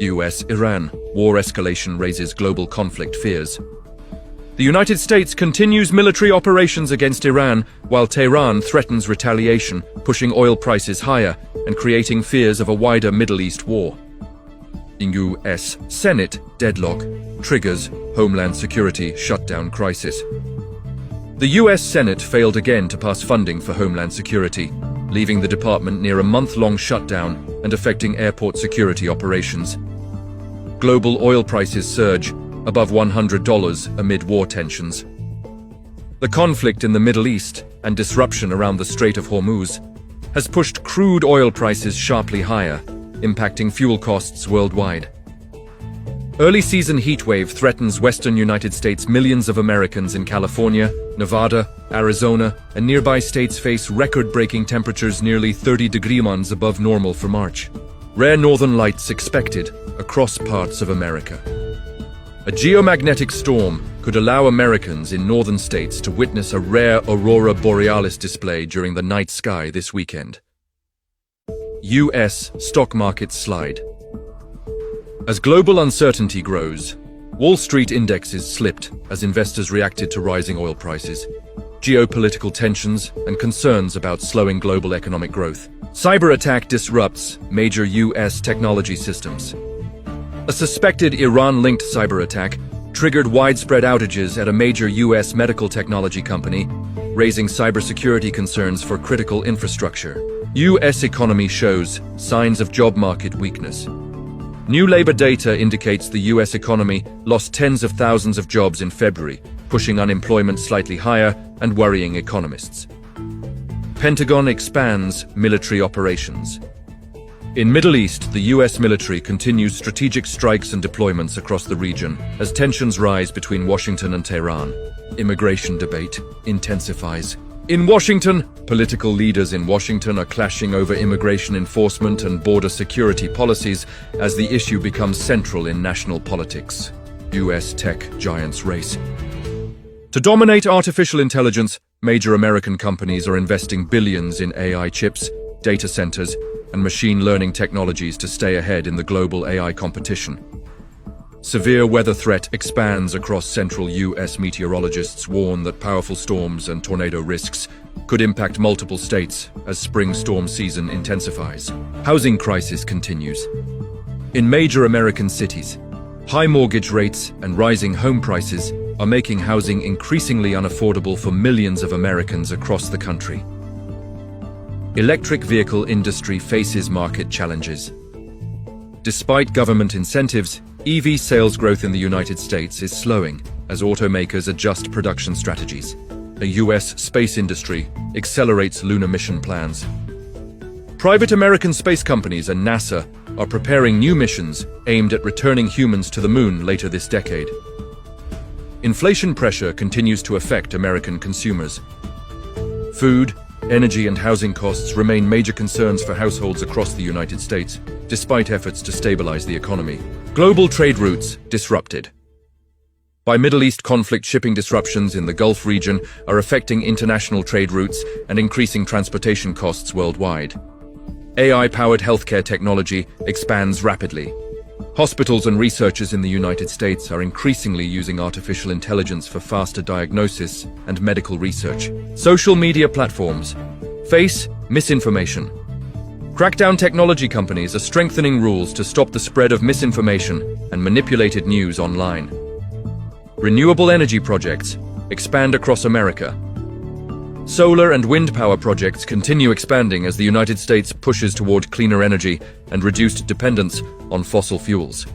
US-Iran war escalation raises global conflict fears. The United States continues military operations against Iran, while Tehran threatens retaliation, pushing oil prices higher and creating fears of a wider Middle East war. U.S. Senate deadlock triggers Homeland Security shutdown crisis. The U.S. Senate failed again to pass funding for Homeland Security, leaving the department near a month-long shutdown and affecting airport security operations. Global oil prices surge above $100 amid war tensions. The conflict in the Middle East and disruption around the Strait of Hormuz has pushed crude oil prices sharply higher, impacting fuel costs worldwide. Early season heatwave threatens western United States. Millions of Americans in California, Nevada, Arizona, and nearby states face record-breaking temperatures nearly 30 degrees above normal for March. Rare northern lights expected across parts of America. A geomagnetic storm could allow Americans in northern states to witness a rare aurora borealis display during the night sky this weekend. U.S. stock markets slide. As global uncertainty grows, Wall Street indexes slipped as investors reacted to rising oil prices, geopolitical tensions, and concerns about slowing global economic growth. Cyber attack disrupts major U.S. technology systems. A suspected Iran-linked cyber attack triggered widespread outages at a major U.S. medical technology company, raising cybersecurity concerns for critical infrastructure. U.S. economy shows signs of job market weakness. New labor data indicates the U.S. economy lost tens of thousands of jobs in February, pushing unemployment slightly higher and worrying economists. Pentagon expands military operations. In Middle East, the U.S. military continues strategic strikes and deployments across the region as tensions rise between Washington and Tehran. Immigration debate intensifies. In Washington, political leaders in Washington are clashing over immigration enforcement and border security policies as the issue becomes central in national politics. U.S. tech giants race. To dominate artificial intelligence, major American companies are investing billions in AI chips, data centers, and machine learning technologies to stay ahead in the global AI competition. Severe weather threat expands across central U.S. Meteorologists warn that powerful storms and tornado risks could impact multiple states as spring storm season intensifies. Housing crisis continues. In major American cities, high mortgage rates and rising home prices are making housing increasingly unaffordable for millions of Americans across the country. Electric vehicle industry faces market challenges. Despite government incentives, EV sales growth in the United States is slowing as automakers adjust production strategies. The U.S. space industry accelerates lunar mission plans. Private American space companies and NASA are preparing new missions aimed at returning humans to the moon later this decade. Inflation pressure continues to affect American consumers. Food, energy, and housing costs remain major concerns for households across the United States, despite efforts to stabilize the economy. Global trade routes disrupted. By Middle East conflict, shipping disruptions in the Gulf region are affecting international trade routes and increasing transportation costs worldwide. AI-powered healthcare technology expands rapidly. Hospitals and researchers in the United States are increasingly using artificial intelligence for faster diagnosis and medical research. Social media platforms face misinformation. Crackdown technology companies are strengthening rules to stop the spread of misinformation and manipulated news online. Renewable energy projects expand across America. Solar and wind power projects continue expanding as the United States pushes toward cleaner energy and reduced dependence on fossil fuels.